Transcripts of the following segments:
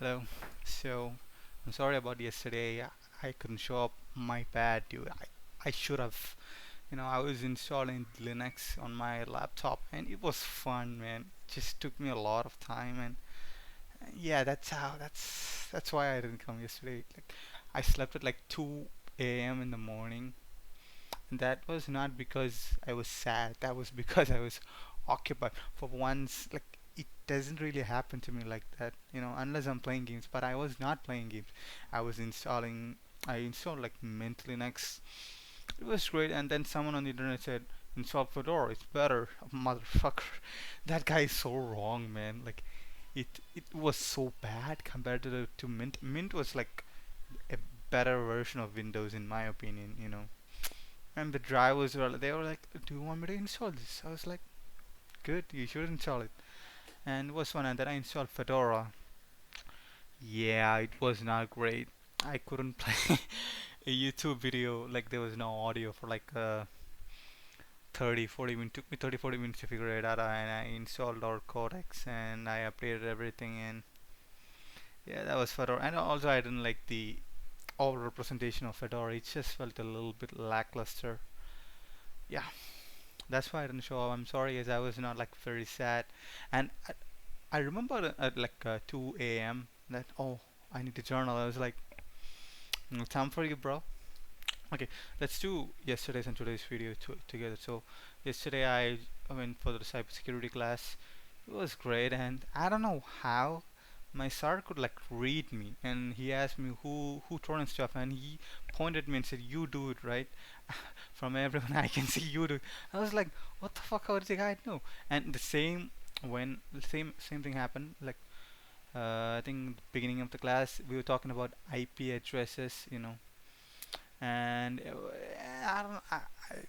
Hello. So, I'm sorry about yesterday. I couldn't show up. My bad, dude. I should have. I was installing Linux on my laptop and it was fun, man. It just took me a lot of time and yeah, that's why I didn't come yesterday. Like I slept at like 2 a.m. in the morning. And that was not because I was sad. That was because I was occupied. For once, like it doesn't really happen to me like that, unless I'm playing games. But I was not playing games. I was installing. I installed like Mint Linux. It was great. And then someone on the internet said, "Install Fedora. It's better." Motherfucker, that guy is so wrong, man. Like it was so bad compared to to Mint. Mint was like a better version of Windows in my opinion. And the drivers were they were like, "Do you want me to install this?" I was like, "Good, you should install it." And it was fun. And then I installed Fedora. Yeah, it was not great. I couldn't play a YouTube video. Like there was no audio for like 30, 40 minutes. Took me 30, 40 minutes to figure it out. And I installed our codecs and I updated everything. And yeah, that was Fedora. And also I didn't like the overall representation of Fedora. It just felt a little bit lackluster. Yeah, that's why I didn't show up. I'm sorry, as I was not like very sad. And I remember at like 2 a.m. that I need to journal. I was like, time for you, bro. Okay, let's do yesterday's and today's video together. So yesterday I went for the cybersecurity class. It was great, and I don't know how my sir could like read me, and he asked me who turned and stuff, and he pointed at me and said, "You do it, right?" From everyone I can see you do. I was like, "What the fuck? How did the guy know?" And the same thing happened. Like I think the beginning of the class we were talking about IP addresses, and I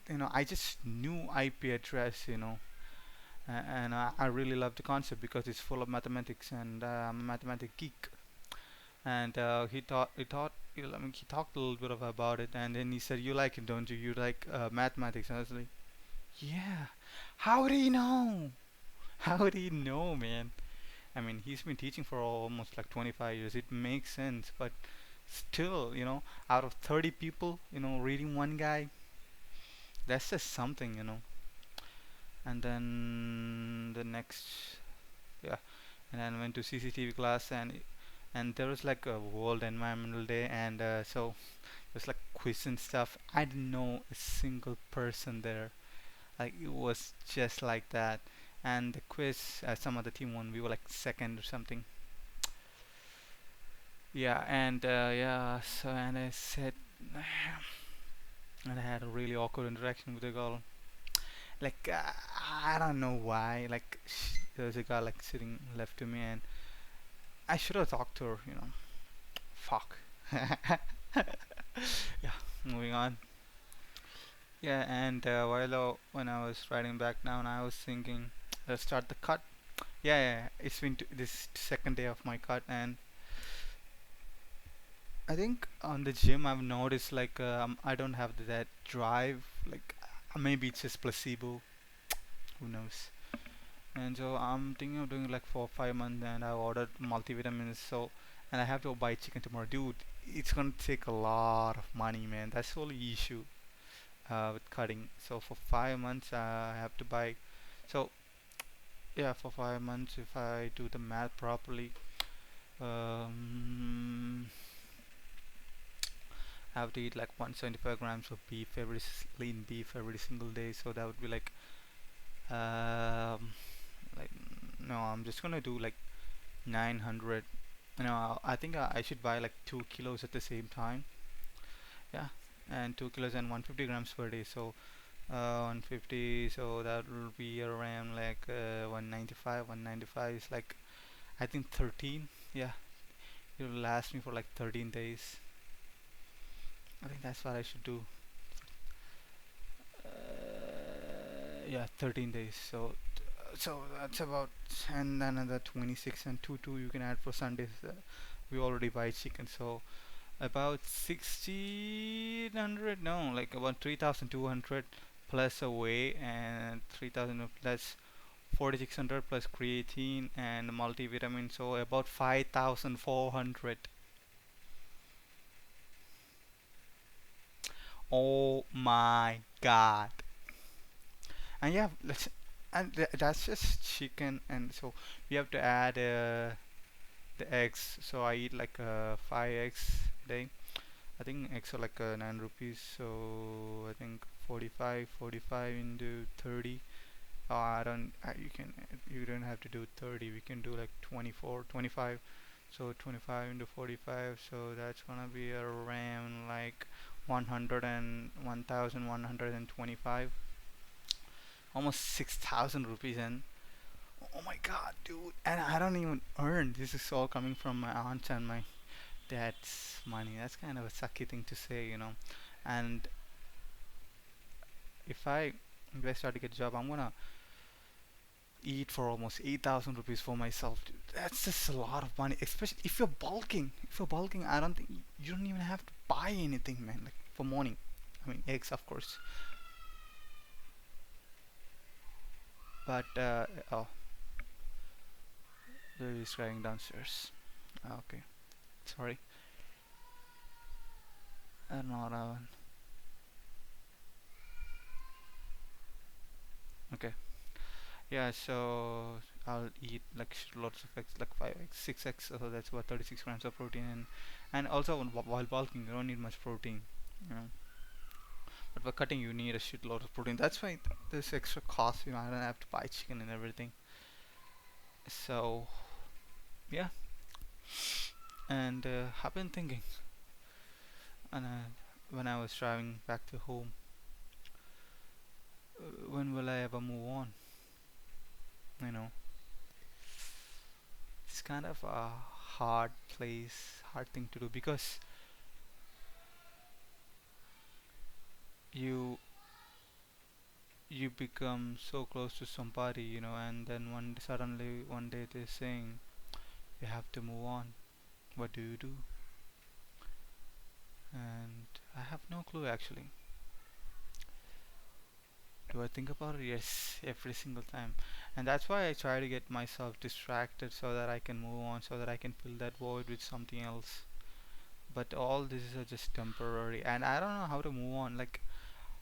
don't I just knew IP address, and I really love the concept because it's full of mathematics and I'm a mathematic geek. And he talked a little bit about it, and then he said, "You like it, don't you? You like mathematics?" And I was like, "Yeah." How did he know? How did he know, man? I mean, he's been teaching for almost like 25 years. It makes sense, but still, out of 30 people, reading one guy, that's just something, And then the next, yeah, and then went to CCTV class, and there was like a World Environmental Day, and so there's like quiz and stuff. I didn't know a single person there. Like it was just like that. And the quiz, some other team won. We were like second or something. Yeah, and yeah, so and I said, and I had a really awkward interaction with the girl. Like I don't know why. Like there was a guy like sitting left to me, and I should have talked to her. Fuck. Yeah, moving on. Yeah, and when I was riding back down, I was thinking, let's start the cut. Yeah, yeah, it's been this second day of my cut, and I think on the gym I've noticed like I don't have that drive. Like maybe it's just placebo. Who knows? And so I'm thinking of doing like 4 or 5 months, and I ordered multivitamins. So, and I have to buy chicken tomorrow, dude. It's gonna take a lot of money, man. That's the only issue with cutting. So for 5 months, I have to buy. So yeah, for 5 months, if I do the math properly, um, I have to eat like 175 grams of beef lean beef every single day. So that would be um, like no, I'm just gonna do like 900. I think I should buy like 2 kilos at the same time. Yeah, and 2 kilos and 150 grams per day. So 150. So that will be around like 195. 195 is like I think 13. Yeah, it will last me for like 13 days. I think that's what I should do. Yeah, 13 days. So that's about and another 26 and 2 you can add for Sundays. We already buy chicken, so about 1600, no, like about 3200 plus away and 3000 plus 4600 plus creatine and multivitamin, so about 5400. Oh my god. And yeah, let's, and that's just chicken, and so we have to add the eggs. So I eat like 5 eggs a day. I think eggs are like 9 rupees, so I think 45 into 30. I don't. You can. You don't have to do 30. We can do like 24, 25. So 25 into 45. So that's gonna be around like 100 and 1,125, almost 6,000 rupees. And oh my god, dude! And I don't even earn. This is all coming from my aunt and my dad's money. That's kind of a sucky thing to say. And if I start to get a job, I'm gonna eat for almost 8,000 rupees for myself. Dude. That's just a lot of money, especially if you're bulking. If you're bulking, I don't think you don't even have to buy anything, man. Like for morning, I mean eggs, of course. But oh, baby's crying downstairs. Okay, sorry. I don't know what happened. Okay, yeah. So I'll eat like lots of eggs, like 5 eggs, 6 eggs. So that's about 36 grams of protein, and also while bulking, you don't need much protein. You know. But for cutting, you need a shitload of protein. That's why this extra cost. I don't have to buy chicken and everything. So yeah, and I've been thinking, and when I was driving back to home, when will I ever move on? You know, it's kind of a hard thing to do because you you become so close to somebody, and then suddenly one day they're saying you have to move on. What do you do? And I have no clue actually. Do I think about it? Yes, every single time. And that's why I try to get myself distracted so that I can move on, so that I can fill that void with something else. But all this is just temporary, and I don't know how to move on. Like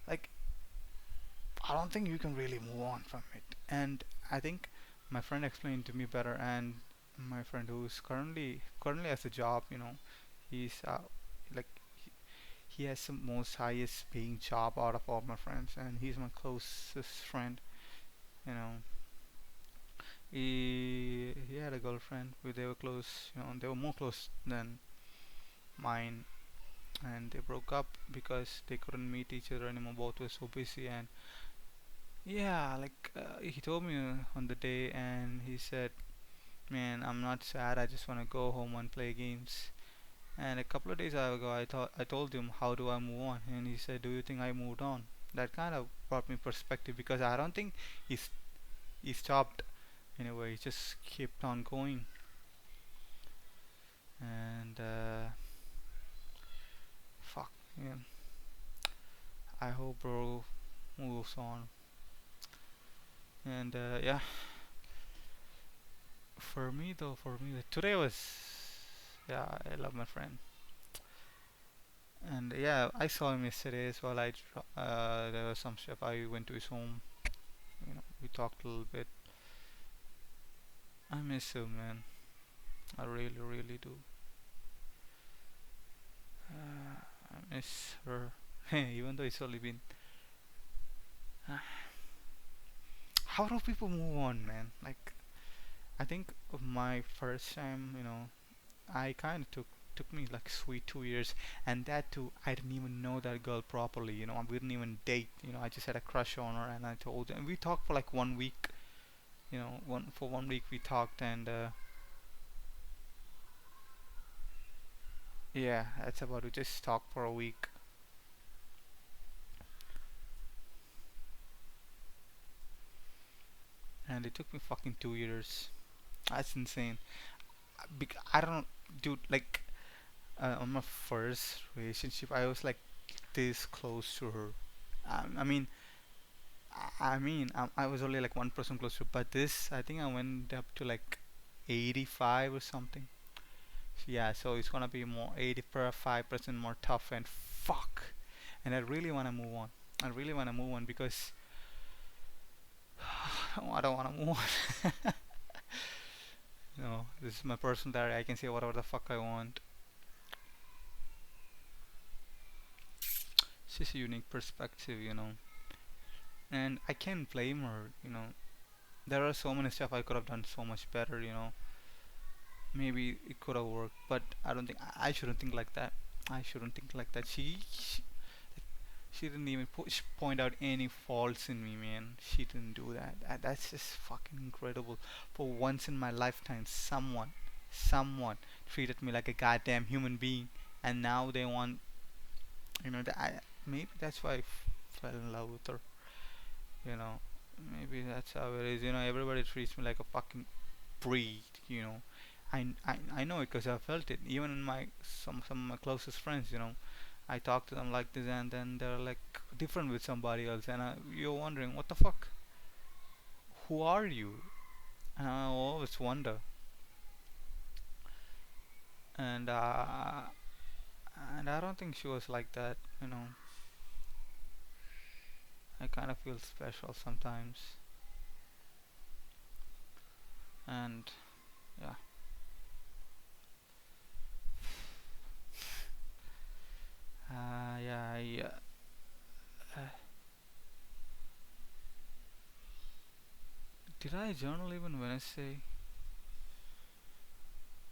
I don't think you can really move on from it. And I think my friend explained to me better, and my friend who's currently has a job, he's like he has the most highest paying job out of all my friends, and he's my closest friend. You know, he had a girlfriend, but they were close. They were more close than mine, and they broke up because they couldn't meet each other anymore. Both were so busy, and yeah, like he told me on the day, and he said, "Man, I'm not sad. I just want to go home and play games." And a couple of days ago, I told him, "How do I move on?" And he said, "Do you think I moved on?" That kind of brought me perspective because I don't think he's he stopped. Anyway, he just kept on going, and fuck, yeah. I hope bro moves on. And yeah, for me, today was, yeah, I love my friend. And yeah, I saw him yesterday as well. There was some stuff. I went to his home. We talked a little bit. I miss him, man. I really, really do. I miss her. Even though it's only been. How do people move on, man? Like, I think of my first time, I kind of took me like sweet 2 years, and that too, I didn't even know that girl properly. We didn't even date. I just had a crush on her, and I told her, and we talked for like 1 week. One week we talked, and yeah, that's about it. Just talk for a week, and it took me fucking 2 years. That's insane. I don't, dude. Like on my first relationship, I was like this close to her. I mean, I mean, I was only like 1% closer, but this, I think I went up to like 85 or something. Yeah, so it's gonna be more 85% more tough and fuck. And I really wanna move on. I really wanna move on because I don't wanna move on. This is my personal diary. I can say whatever the fuck I want. It's just a unique perspective. And I can't blame her. There are so many stuff I could have done so much better. Maybe it could have worked, but I don't think I shouldn't think like that. I shouldn't think like that. She didn't even point out any faults in me, man. She didn't do that. That's just fucking incredible. For once in my lifetime, someone treated me like a goddamn human being, and now they want, maybe that's why fell in love with her. You know, maybe that's how it is. Everybody treats me like a fucking breed. I know it because I felt it. Even in my some of my closest friends. I talk to them like this, and then they're like different with somebody else, and you're wondering what the fuck, who are you? And I always wonder, and I don't think she was like that. I kind of feel special sometimes, and yeah. Yeah, did I journal even Wednesday?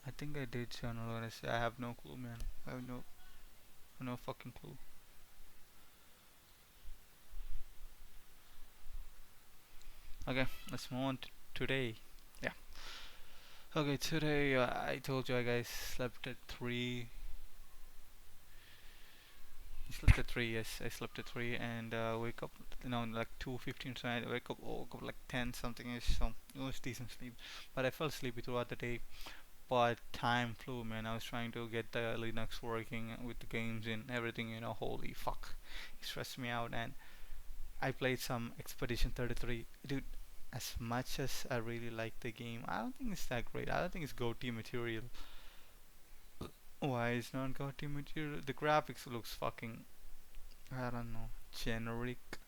I think I did journal Wednesday. I have no clue, man. I have no fucking clue. Okay, let's move on to today. Yeah. Okay, today I told you I guys slept at 3. I slept at 3, yes. I slept at 3 and wake up, like 2:15. So I woke up like 10 something ish. So it was decent sleep. But I felt sleepy throughout the day. But time flew, man. I was trying to get the Linux working with the games and everything. Holy fuck. It stressed me out. And I played some Expedition 33. Dude, as much as I really like the game, I don't think it's that great. I don't think it's GOTY material. Why is not GOTY material? The graphics looks fucking, I don't know, generic.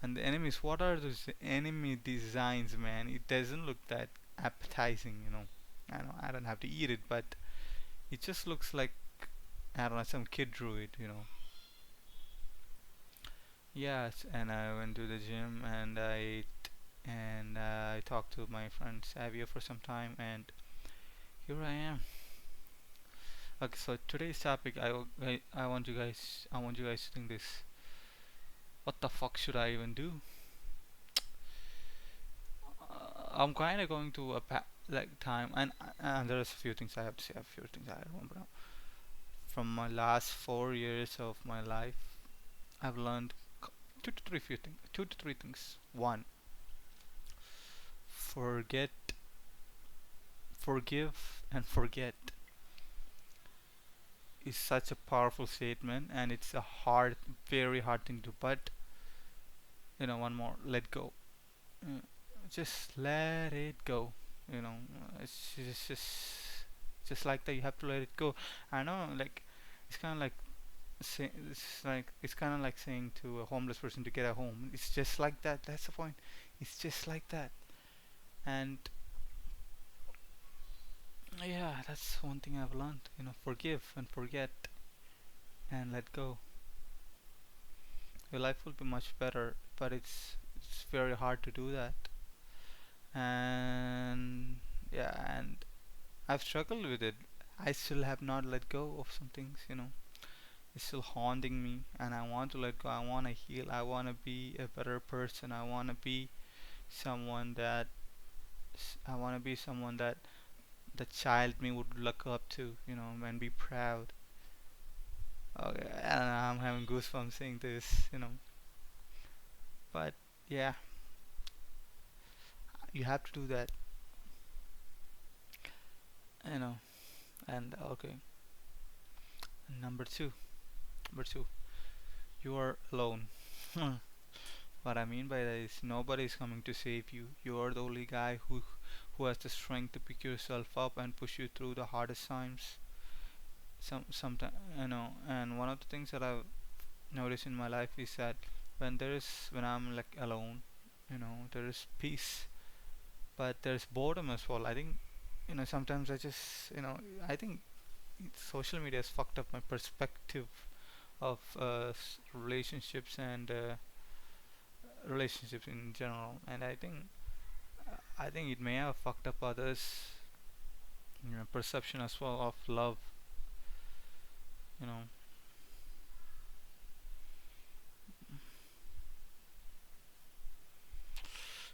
And the enemies, what are those enemy designs, man? It doesn't look that appetizing. I know I don't have to eat it, but it just looks like, I don't know, some kid drew it. Yes, and I went to the gym and I talked to my friend Savio for some time, and here I am. Okay, so today's topic, I want you guys to think this. What the fuck should I even do? I'm kind of going to like time, and there's a few things I have to say. A few things I remember now. From my last 4 years of my life, I've learned two to three things. One, forget, forgive, and forget is such a powerful statement, and it's a hard, very hard thing to. But one more, let go. Uh, just let it go. It's just like that. You have to let it go. I know, like it's kind of like it's kind of like saying to a homeless person to get a home. It's just like that. That's the point. It's just like that. And yeah, that's one thing I've learned. Forgive and forget and let go. Your life will be much better, but it's very hard to do that. And yeah, and I've struggled with it. I still have not let go of some things. It's still haunting me, and I want to let go. I want to heal. I want to be a better person. I want to be someone that I want to be someone that the child me would look up to, and be proud. Okay, I don't know, I'm having goosebumps saying this. But yeah, you have to do that, you know. And okay, number two, you are alone. What I mean by that is nobody is coming to save you. You're the only guy who has the strength to pick yourself up and push you through the hardest times. Sometimes, and one of the things that I've noticed in my life is that when I'm like alone, there is peace, but there's boredom as well. I think, sometimes I think social media has fucked up my perspective of relationships and relationships in general, and I think it may have fucked up others, perception as well of love. You know,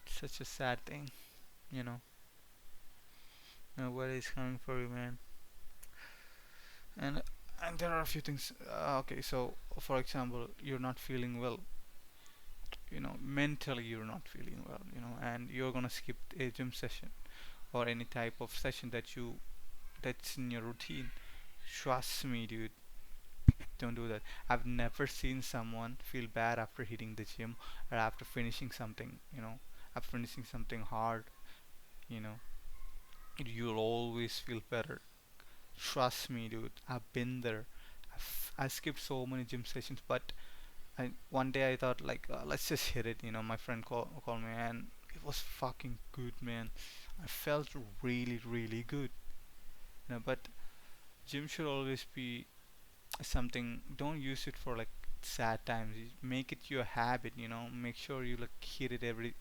such a sad thing. You know, what is coming for you, man? And and there are a few things. Okay, so for example, you're not feeling well. Mentally you're not feeling well. And you're gonna skip a gym session or any type of session that's in your routine. Trust me, dude. Don't do that. I've never seen someone feel bad after hitting the gym or after finishing something. After finishing something hard. You know, you'll always feel better. Trust me, dude. I've been there. I skipped so many gym sessions, but one day I thought like, let's just hit it. My friend called me, and it was fucking good, man. I felt really, really good. But gym should always be something. Don't use it for like sad times. Make it your habit. Make sure you like hit it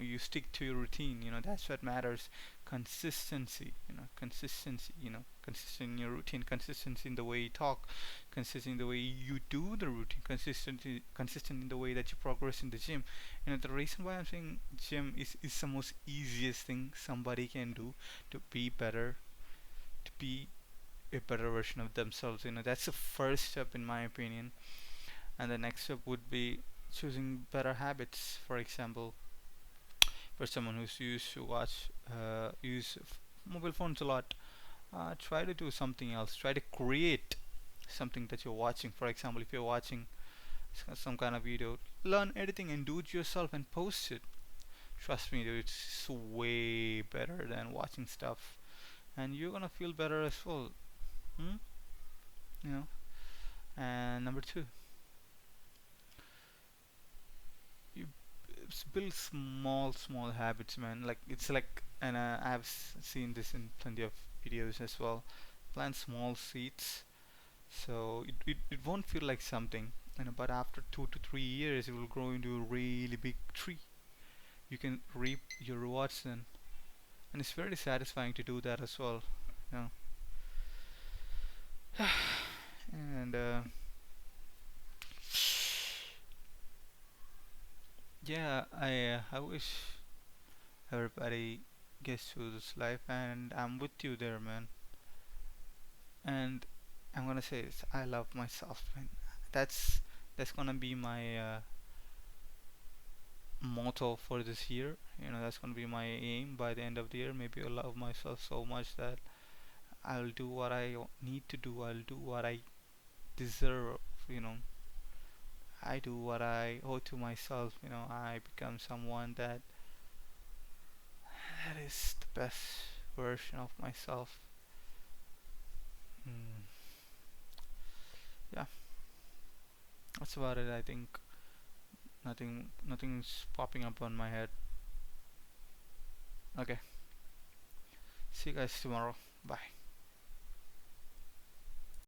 you stick to your routine. That's what matters. Consistency. Consistent in your routine, consistency in the way you talk, consistent in the way you do the routine, consistent in the way that you progress in the gym. The reason why I'm saying gym is the most easiest thing somebody can do to be better, to be a better version of themselves. That's the first step in my opinion. And the next step would be choosing better habits. For example, for someone who's used to use mobile phones a lot, try to do something else. Try to create something that you're watching. For example, if you're watching some kind of video, learn editing and do it yourself and post it. Trust me, dude, it's way better than watching stuff, and you're gonna feel better as well. Hmm? You know. And number two, you build small habits, man. Like it's like, and I've seen this in plenty of videos as well. Plant small seeds, so it won't feel like something, but after 2 to 3 years, it will grow into a really big tree. You can reap your rewards then, and it's very satisfying to do that as well. You know, and yeah, I wish everybody gets through this life, and I'm with you there, man. And I'm gonna say this: I love myself, man. That's that's gonna be my motto for this year. That's gonna be my aim by the end of the year. Maybe I'll love myself so much that I'll do what I need to do. I'll do what I deserve. You know, I do what I owe to myself. I become someone that is the best version of myself. Mm, yeah, that's about it. I think nothing's popping up on my head. Okay, see you guys tomorrow. Bye.